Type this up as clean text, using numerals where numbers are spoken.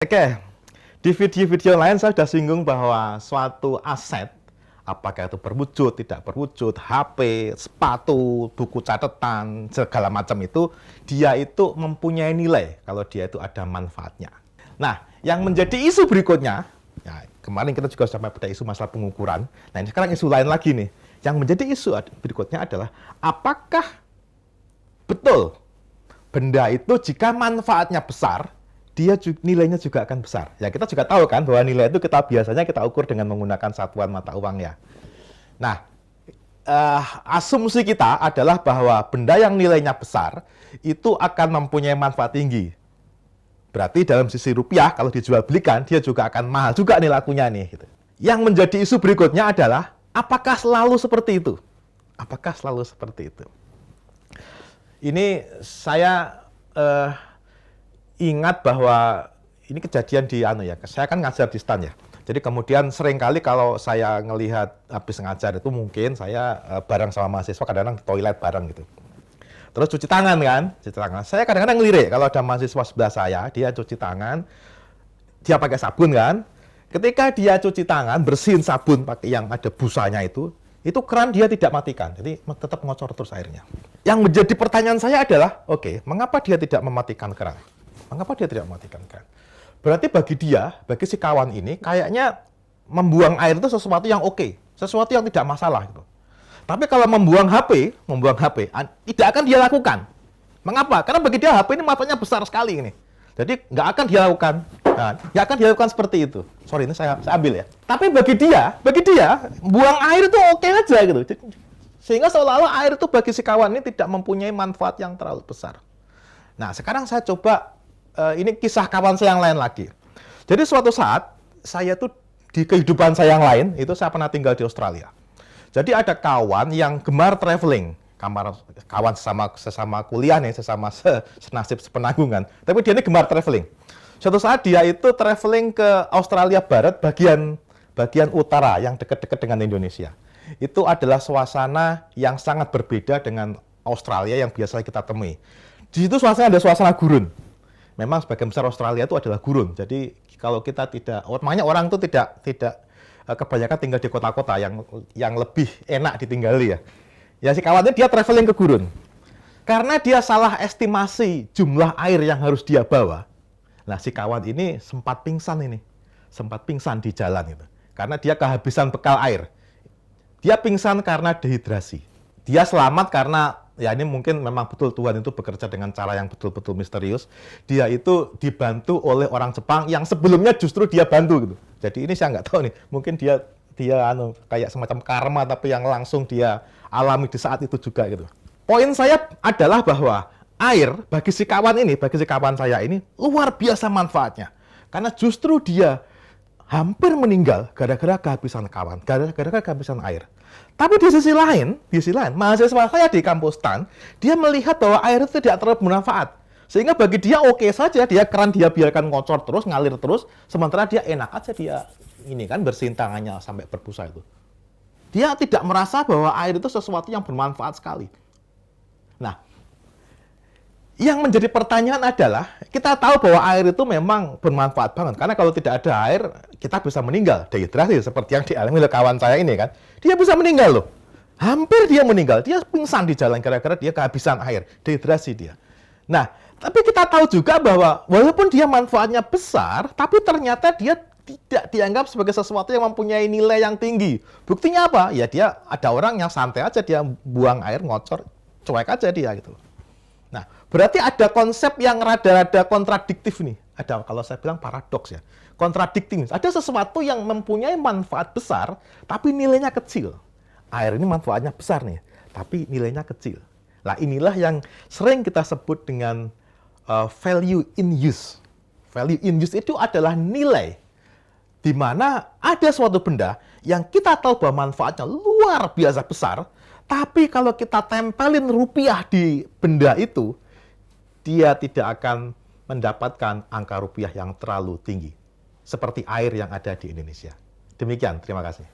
Oke, di video-video lain saya sudah singgung bahwa suatu aset, apakah itu berwujud, tidak berwujud, HP, sepatu, buku catatan, segala macam itu, dia itu mempunyai nilai kalau dia itu ada manfaatnya. Nah, yang menjadi isu berikutnya, ya, kemarin kita juga sampai pada isu masalah pengukuran. Nah, ini sekarang isu lain lagi nih. Yang menjadi isu berikutnya adalah, apakah betul benda itu jika manfaatnya besar, dia nilainya juga akan besar. Ya, kita juga tahu kan bahwa nilai itu biasanya kita ukur dengan menggunakan satuan mata uang ya. Nah, asumsi kita adalah bahwa benda yang nilainya besar itu akan mempunyai manfaat tinggi. Berarti dalam sisi rupiah, kalau dijual belikan, dia juga akan mahal juga nih lakunya nih. Gitu. Yang menjadi isu berikutnya adalah, apakah selalu seperti itu? Apakah selalu seperti itu? Ini saya ingat bahwa ini kejadian di saya kan ngajar di STAN ya. Jadi kemudian seringkali kalau saya ngelihat habis ngajar itu mungkin saya bareng sama mahasiswa kadang-kadang di toilet bareng gitu. Terus cuci tangan kan, cuci tangan. Saya kadang-kadang ngelirik kalau ada mahasiswa sebelah saya, dia cuci tangan, dia pakai sabun kan. Ketika dia cuci tangan, bersihin sabun pakai yang ada busanya itu keran dia tidak matikan. Jadi tetap ngocor terus airnya. Yang menjadi pertanyaan saya adalah, oke, mengapa dia tidak mematikan keran? Mengapa dia tidak mematikan keran? Berarti bagi si kawan ini, kayaknya membuang air itu sesuatu yang oke, sesuatu yang tidak masalah gitu. Tapi kalau membuang HP, tidak akan dia lakukan. Mengapa? Karena bagi dia HP ini manfaatnya besar sekali ini. Jadi nggak akan dia lakukan. Nah, nggak akan dia lakukan seperti itu. Sorry, ini saya ambil ya. Tapi bagi dia, buang air itu oke aja gitu. Sehingga seolah-olah air itu bagi si kawan ini tidak mempunyai manfaat yang terlalu besar. Nah, sekarang saya coba, ini kisah kawan saya yang lain lagi. Jadi suatu saat, saya tuh di kehidupan saya yang lain, itu saya pernah tinggal di Australia. Jadi ada kawan yang gemar traveling, kawan sesama kuliah nih, senasib sepenanggungan. Tapi dia ini gemar traveling. Suatu saat dia itu traveling ke Australia Barat, bagian utara yang dekat-dekat dengan Indonesia. Itu adalah suasana yang sangat berbeda dengan Australia yang biasa kita temui. Di situ ada suasana gurun. Memang sebagian besar Australia itu adalah gurun. Jadi kalau kita makanya orang itu tidak kebanyakan tinggal di kota-kota yang lebih enak ditinggali ya. Ya si kawannya dia traveling ke gurun. Karena dia salah estimasi jumlah air yang harus dia bawa. Nah si kawan ini sempat pingsan di jalan itu. Karena dia kehabisan bekal air. Dia pingsan karena dehidrasi. Dia selamat karena ya ini mungkin memang betul Tuhan itu bekerja dengan cara yang betul-betul misterius. Dia itu dibantu oleh orang Jepang yang sebelumnya justru dia bantu gitu. Jadi ini saya nggak tahu nih, mungkin dia kayak semacam karma tapi yang langsung dia alami di saat itu juga gitu. Poin saya adalah bahwa air bagi si kawan saya ini luar biasa manfaatnya. Karena justru dia hampir meninggal gara-gara kehabisan air. Tapi di sisi lain, mahasiswa saya di kampus STAN, dia melihat bahwa air itu tidak terlalu bermanfaat. Sehingga bagi dia oke saja, keran dia biarkan ngocor terus, ngalir terus, sementara dia enak aja bersihin tangannya sampai berbusa itu. Dia tidak merasa bahwa air itu sesuatu yang bermanfaat sekali. Nah, yang menjadi pertanyaan adalah, kita tahu bahwa air itu memang bermanfaat banget. Karena kalau tidak ada air, kita bisa meninggal. Dehidrasi, seperti yang dialami oleh kawan saya ini kan. Dia bisa meninggal loh. Hampir dia meninggal. Dia pingsan di jalan gara-gara dia kehabisan air. Dehidrasi dia. Nah, tapi kita tahu juga bahwa walaupun dia manfaatnya besar, tapi ternyata dia tidak dianggap sebagai sesuatu yang mempunyai nilai yang tinggi. Buktinya apa? Ya dia ada orang yang santai aja, dia buang air, ngocor, cuek aja dia gitu. Nah, berarti ada konsep yang rada-rada kontradiktif nih. Kalau saya bilang paradoks ya. Kontradiktif. Ada sesuatu yang mempunyai manfaat besar, tapi nilainya kecil. Air ini manfaatnya besar nih, tapi nilainya kecil. Nah, inilah yang sering kita sebut dengan value in use. Value in use itu adalah nilai di mana ada suatu benda yang kita tahu bahwa manfaatnya luar biasa besar, tapi kalau kita tempelin rupiah di benda itu, dia tidak akan mendapatkan angka rupiah yang terlalu tinggi. Seperti air yang ada di Indonesia. Demikian, terima kasih.